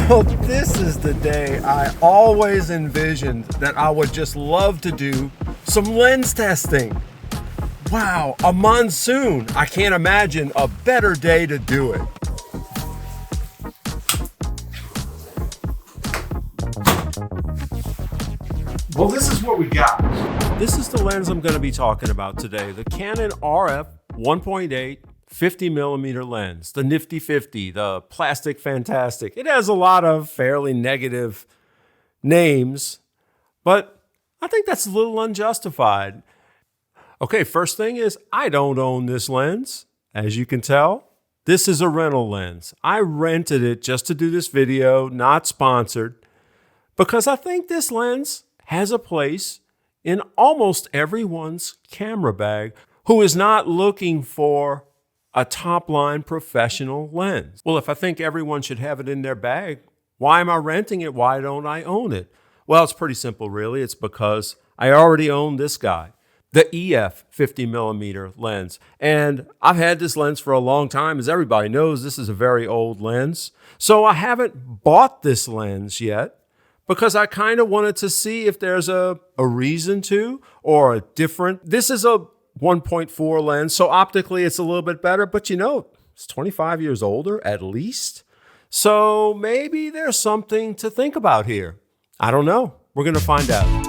Well, this is the day I always envisioned that I would just love to do some lens testing. Wow, a monsoon. I can't imagine a better day to do it. Well, this is what we got. This is the lens I'm going to be talking about today, the Canon RF 1.8 50mm lens, the Nifty 50, the Plastic Fantastic. It has a lot of fairly negative names, but I think that's a little unjustified. Okay, first thing is I don't own this lens. As you can tell, this is a rental lens. I rented it just to do this video, not sponsored, because I think this lens has a place in almost everyone's camera bag who is not looking for a top-line professional lens. Well, if I think everyone should have it in their bag, why am I renting it? Why don't I own it? Well, it's pretty simple, really. It's because I already own this guy, the EF 50mm lens. And I've had this lens for a long time. As everybody knows, this is a very old lens. So I haven't bought this lens yet because I kind of wanted to see if there's a reason to or a different. This is a 1.4 lens, so optically it's a little bit better, but you know, it's 25 years older at least. So maybe there's something to think about here. I don't know. We're going to find out.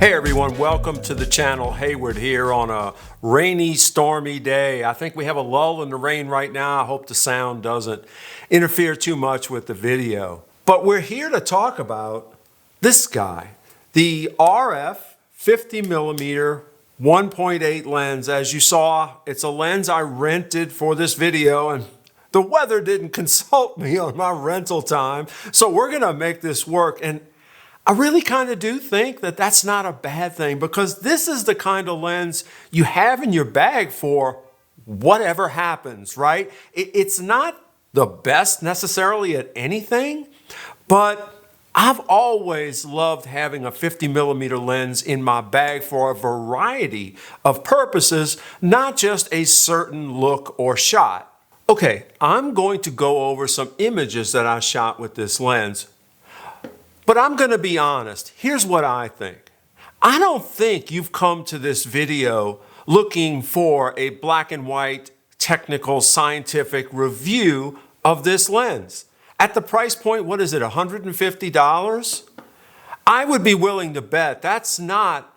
Hey everyone, welcome to the channel. Hayward here on a rainy, stormy day. I think we have a lull in the rain right now. I hope the sound doesn't interfere too much with the video. But we're here to talk about this guy, the RF 50mm 1.8 lens. As you saw, it's a lens I rented for this video, and the weather didn't consult me on my rental time. So we're gonna make this work. And I really kind of do think that that's not a bad thing, because this is the kind of lens you have in your bag for whatever happens, right? It's not the best necessarily at anything, but I've always loved having a 50mm lens in my bag for a variety of purposes, not just a certain look or shot. Okay, I'm going to go over some images that I shot with this lens. But I'm going to be honest. Here's what I think. I don't think you've come to this video looking for a black and white, technical, scientific review of this lens. At the price point, what is it, $150? I would be willing to bet that's not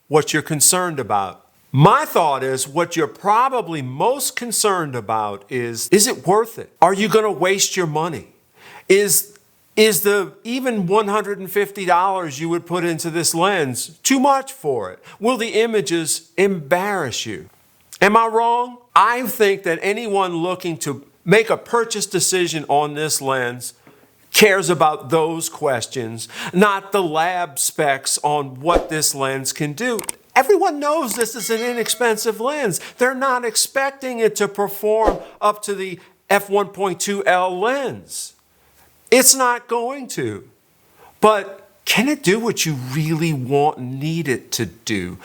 what you're concerned about. My thought is what you're probably most concerned about is it worth it? Are you going to waste your money? Is the even $150 you would put into this lens too much for it? Will the images embarrass you? Am I wrong? I think that anyone looking to make a purchase decision on this lens cares about those questions, not the lab specs on what this lens can do. Everyone knows this is an inexpensive lens. They're not expecting it to perform up to the f1.2L lens. It's not going to. But can it do what you really want and need it to do?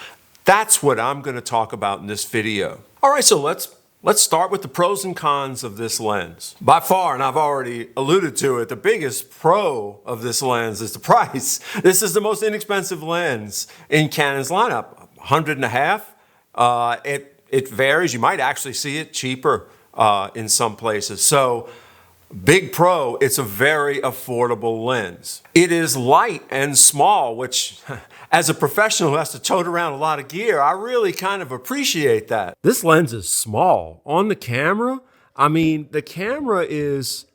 That's what I'm going to talk about in this video. All right, so let's start with the pros and cons of this lens. By far, and I've already alluded to it, the biggest pro of this lens is the price. This is the most inexpensive lens in Canon's lineup, $100.50. It varies. You might actually see it cheaper in some places. So big pro, it's a very affordable lens. It is light and small, which as a professional who has to tote around a lot of gear, I really kind of appreciate that. This lens is small. On the camera, I mean, the camera is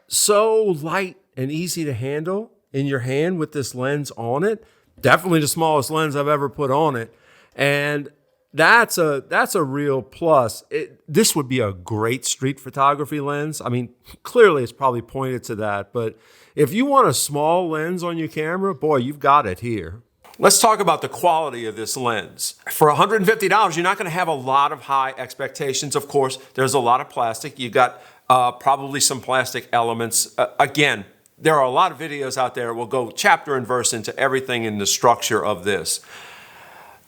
so light and easy to handle in your hand with this lens on it. Definitely the smallest lens I've ever put on it. And that's a real plus. This would be a great street photography lens. I mean, clearly it's probably pointed to that, but if you want a small lens on your camera, boy, you've got it here. Let's talk about the quality of this lens. For $150, you're not going to have a lot of high expectations. Of course, there's a lot of plastic. You got probably some plastic elements. Again, there are a lot of videos out there that will go chapter and verse into everything in the structure of this.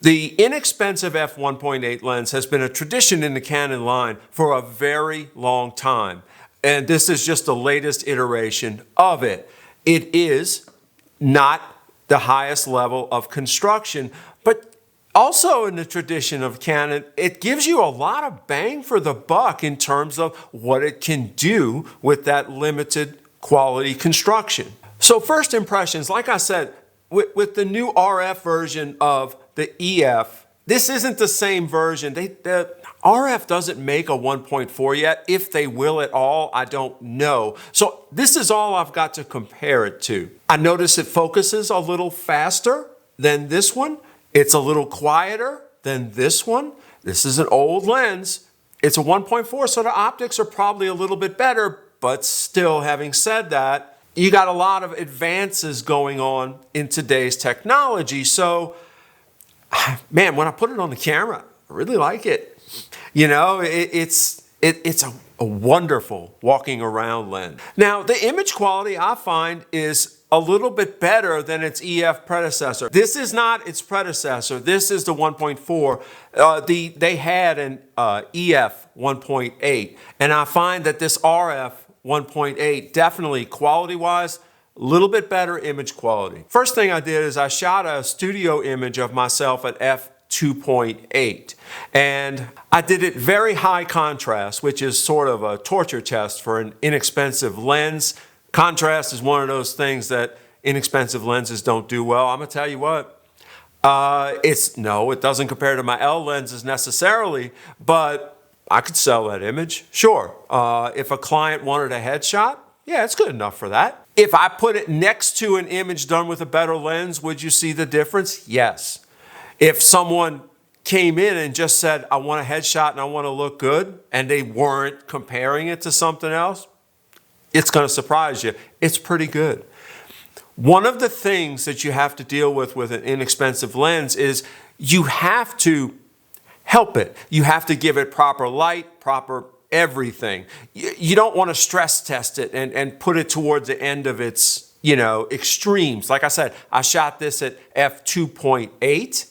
The inexpensive f1.8 lens has been a tradition in the Canon line for a very long time. And this is just the latest iteration of it. It is not the highest level of construction, but also in the tradition of Canon, it gives you a lot of bang for the buck in terms of what it can do with that limited quality construction. So first impressions, like I said, with the new RF version of the EF, this isn't the same version. The RF doesn't make a 1.4 yet. If they will at all, I don't know. So this is all I've got to compare it to. I notice it focuses a little faster than this one. It's a little quieter than this one. This is an old lens. It's a 1.4, so the optics are probably a little bit better, but still, having said that, you got a lot of advances going on in today's technology. So, man, when I put it on the camera, I really like it. You know, it's a wonderful walking around lens. Now, the image quality I find is a little bit better than its EF predecessor. This is not its predecessor. This is the 1.4. They had an EF 1.8, and I find that this RF 1.8 definitely quality-wise, a little bit better image quality. First thing I did is I shot a studio image of myself at f2.8, and I did it very high contrast, which is sort of a torture test for an inexpensive lens. Contrast is one of those things that inexpensive lenses don't do well. I'm gonna tell you what, it doesn't compare to my L lenses necessarily, but I could sell that image, sure. If a client wanted a headshot, yeah, it's good enough for that. If I put it next to an image done with a better lens, would you see the difference? Yes. If someone came in and just said, I want a headshot and I want to look good, and they weren't comparing it to something else, it's going to surprise you. It's pretty good. One of the things that you have to deal with an inexpensive lens is you have to help it. You have to give it proper light, proper everything. You don't want to stress test it and put it towards the end of its, extremes. Like I said, I shot this at f2.8.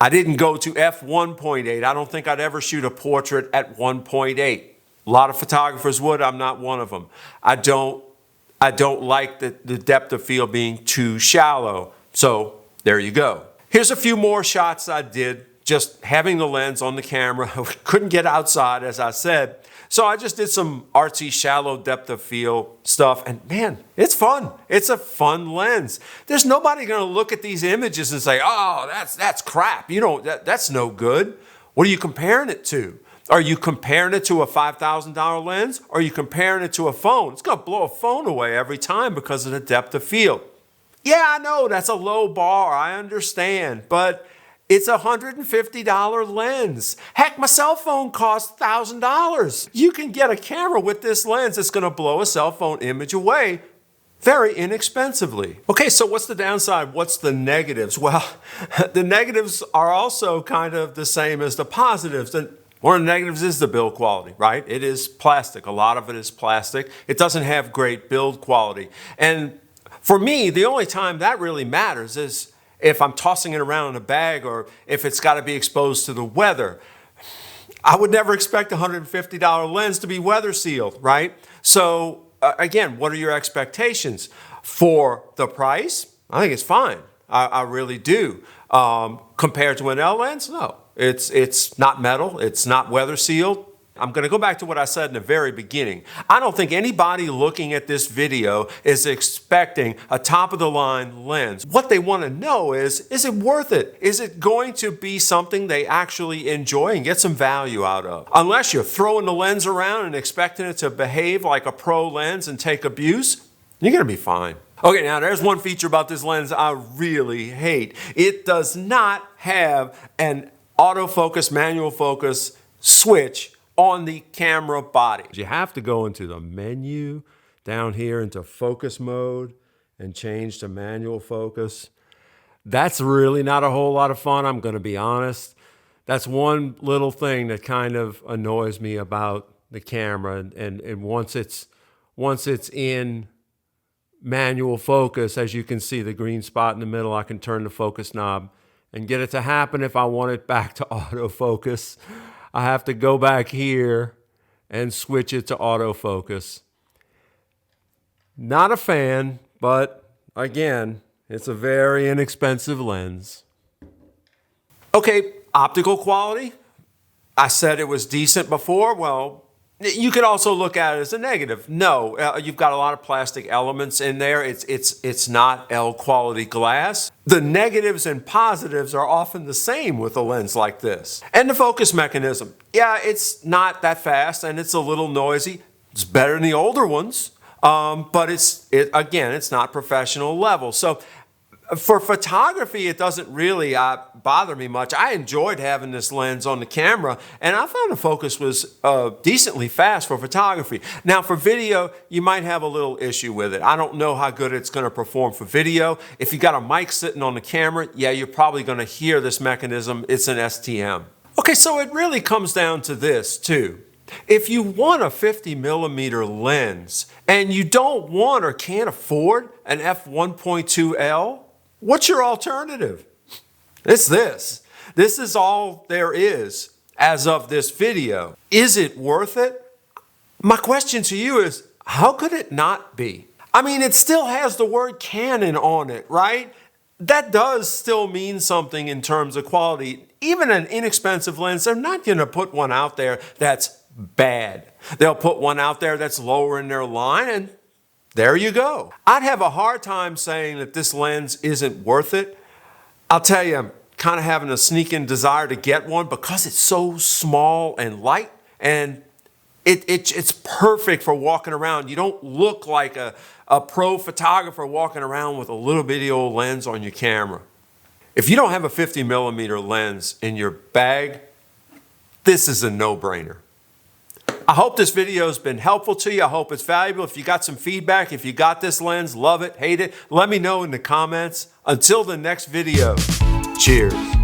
I didn't go to f1.8. I don't think I'd ever shoot a portrait at 1.8. A lot of photographers would. I'm not one of them. I don't like the depth of field being too shallow. So there you go. Here's a few more shots I did just having the lens on the camera. Couldn't get outside, as I said. So I just did some artsy, shallow depth of field stuff. And man, it's fun. It's a fun lens. There's nobody going to look at these images and say, oh, that's crap. That's no good. What are you comparing it to? Are you comparing it to a $5,000 lens? Or are you comparing it to a phone? It's going to blow a phone away every time because of the depth of field. Yeah, I know that's a low bar. I understand. But it's a $150 lens. Heck, my cell phone costs $1,000. You can get a camera with this lens that's going to blow a cell phone image away very inexpensively. Okay, so what's the downside? What's the negatives? Well, the negatives are also kind of the same as the positives. One of the negatives is the build quality, right? It is plastic. A lot of it is plastic. It doesn't have great build quality. And for me, the only time that really matters is if I'm tossing it around in a bag or if it's got to be exposed to the weather. I would never expect a $150 lens to be weather sealed, right? So again, what are your expectations? For the price, I think it's fine. I really do. Compared to an L lens, no. It's not metal. It's not weather sealed. I'm going to go back to what I said in the very beginning. I don't think anybody looking at this video is expecting a top-of-the-line lens. What they want to know is it worth it? Is it going to be something they actually enjoy and get some value out of? Unless you're throwing the lens around and expecting it to behave like a pro lens and take abuse, you're going to be fine. Okay, now there's one feature about this lens I really hate. It does not have an autofocus, manual focus switch on the camera body. You have to go into the menu down here into focus mode and change to manual focus. That's really not a whole lot of fun, I'm going to be honest. That's one little thing that kind of annoys me about the camera. And once it's in manual focus. As you can see, the green spot in the middle, I can turn the focus knob and get it to happen. If I want it back to autofocus, I have to go back here and switch it to autofocus. Not a fan, but again, it's a very inexpensive lens. Okay, optical quality. I said it was decent before. Well, you could also look at it as a negative. No, you've got a lot of plastic elements in there. It's not L quality glass. The negatives and positives are often the same with a lens like this. And the focus mechanism. Yeah, it's not that fast and it's a little noisy. It's better than the older ones, but again, it's not professional level. So for photography, it doesn't really bother me much. I enjoyed having this lens on the camera, and I found the focus was decently fast for photography. Now, for video, you might have a little issue with it. I don't know how good it's going to perform for video. If you got a mic sitting on the camera, yeah, you're probably going to hear this mechanism. It's an STM. Okay, so it really comes down to this, too. If you want a 50mm lens, and you don't want or can't afford an f1.2L, what's your alternative? It's this. This is all there is as of this video. Is it worth it? My question to you is, how could it not be? I mean, it still has the word Canon on it, right? That does still mean something in terms of quality. Even an inexpensive lens, they're not going to put one out there that's bad. They'll put one out there that's lower in their line, and there you go. I'd have a hard time saying that this lens isn't worth it. I'll tell you, I'm kind of having a sneaking desire to get one because it's so small and light, and it's perfect for walking around. You don't look like a pro photographer walking around with a little bitty old lens on your camera. If you don't have a 50mm lens in your bag, this is a no-brainer. I hope this video has been helpful to you. I hope it's valuable. If you got some feedback, if you got this lens, love it, hate it, let me know in the comments. Until the next video, cheers.